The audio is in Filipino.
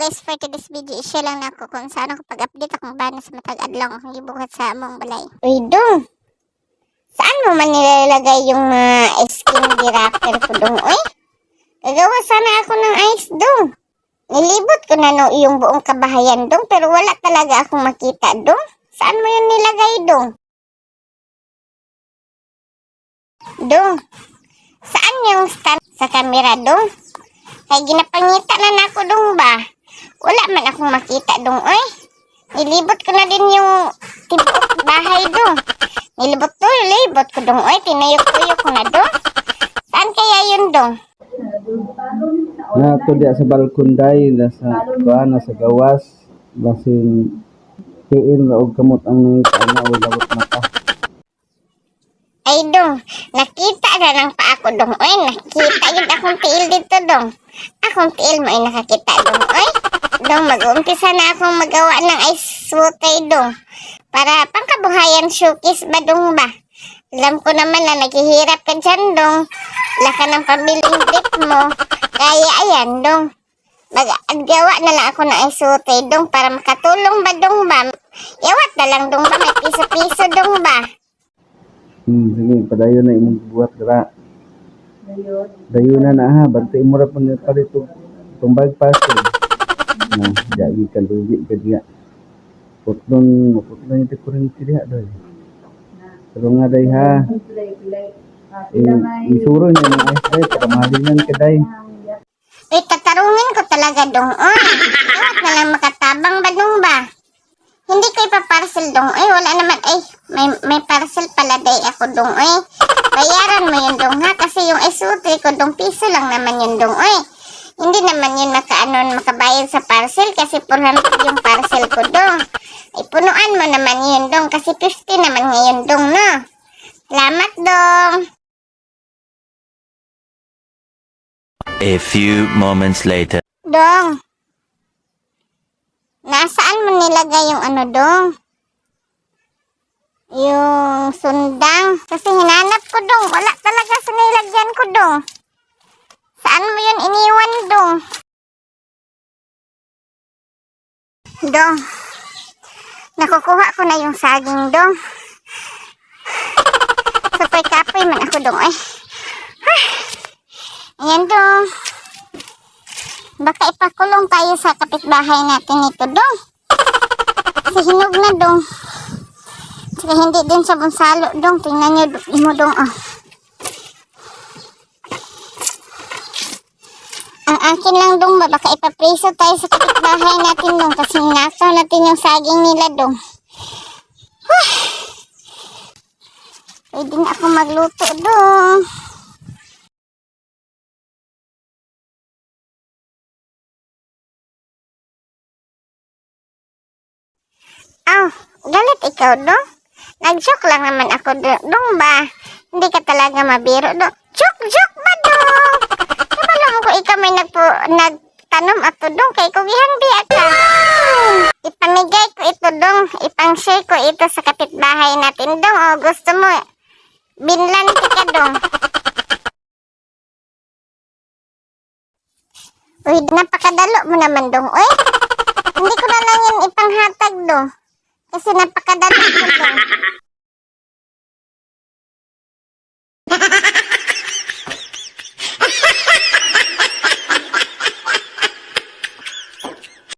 guys, for today's video, i-share lang na ako kung saan ako pag-update akong bana sa matag adlaw akong gibuhat sa among balay. Uy, dong! Saan mo man nilalagay yung skin wrapper ko, dong? Uy, gagawa sana ako ng ice, dong. Nilibot ko na no yung buong kabahayan, dong, pero wala talaga akong makita, dong. Saan mo yun nilagay, dong? Dong, saan yung stand sa camera, dong? Kaya ginapangita na ako, dong ba? Wala man akong makita, dong, oy. Nilibot ko na din yung tibuok bahay, dong. Nilibot ko, dong, oy. Tinayok-tuyok ko na, dong. Saan kaya yun, dong? Na to dia sa balkon day, nasa gawas, basin tiin og kamot ang ana o lawot mata. Ay, dong. Nakita na lang pa ako, dong, oy. Nakita yun akong tiil dito, dong. Akong tiil mo ay nakakita, dong, oy. Dong, mag-uumpisa na akong magawa ng ice water, dong. Para pangkabuhayan showcase ba, dong ba? Alam ko naman na naghihirap ka dyan, dong. Wala ka ng pabiling drip mo. Kaya, ayan, dong. Mag-gawa na lang ako ng ice water, dong. Para makatulong ba, dong ba? Yawat na lang, dong ba? May piso-piso, dong ba? Sige, padayon na imong buhat dira. Dayon na ha, bantay mo ra pang palito tumbag pastel. Na, jagi ka lugi ka diya. Putlon ito kurente diha doy. Pero nga day ha. Isuro niya ng ice day, para mahalingan ka day. Tatarungin ko talaga, dong. Oy, yawat na lang makatabang ba, dong ba? Hindi ko ipaparcel, dong. Oy, wala naman. Ay, may parcel pala day ako, dong. Oy, bayaran mo yun, dong, ha? Kasi yung isuti ko, dong, piso lang naman yun, dong. Oy, hindi naman yun makabayad sa parcel kasi 400 yung parcel ko, dong. Ay, punuan mo naman yun, dong, kasi 50 naman ngayon, dong, no? Salamat, dong. A few moments later. Dong. Nasaan mo nilagay yung ano, dong? Yung sundang. Kasi hinanap ko, dong. Wala talaga sa nilagyan ko, dong. Saan mo yun iniwan, dong? Dong. Nakukuha ko na yung saging, dong. Super kapoy man ako, dong. Ay. Ayan, dong. Baka ipakulong tayo sa kapitbahay natin ito, dong. Kasi hinog na, dong. Saka hindi din sa bunsalo, dong. Tingnan nyo mo, dong, oh. Ang akin lang, dong, ba? Baka ipapreso tayo sa kapitbahay natin, dong. Kasi nakaw natin yung saging nila, dong. Pwede na ako magluto, dong. Galit ikaw, dong? Nag-joke lang naman ako, dong ba? Hindi ka talaga mabiro, dong. Joke ba, dong? Nabalang ko ikaw may nagtanom ako, dong. Kay kugihan biya ka. Ipamigay ko ito, dong. Ipang-share ko ito sa kapitbahay natin, dong. O gusto mo, binlanti ka, dong. Uy, napakadalo mo naman, dong. Uy, hindi ko na lang yan ipanghatag, dong. Kasi napakadali ko, dong.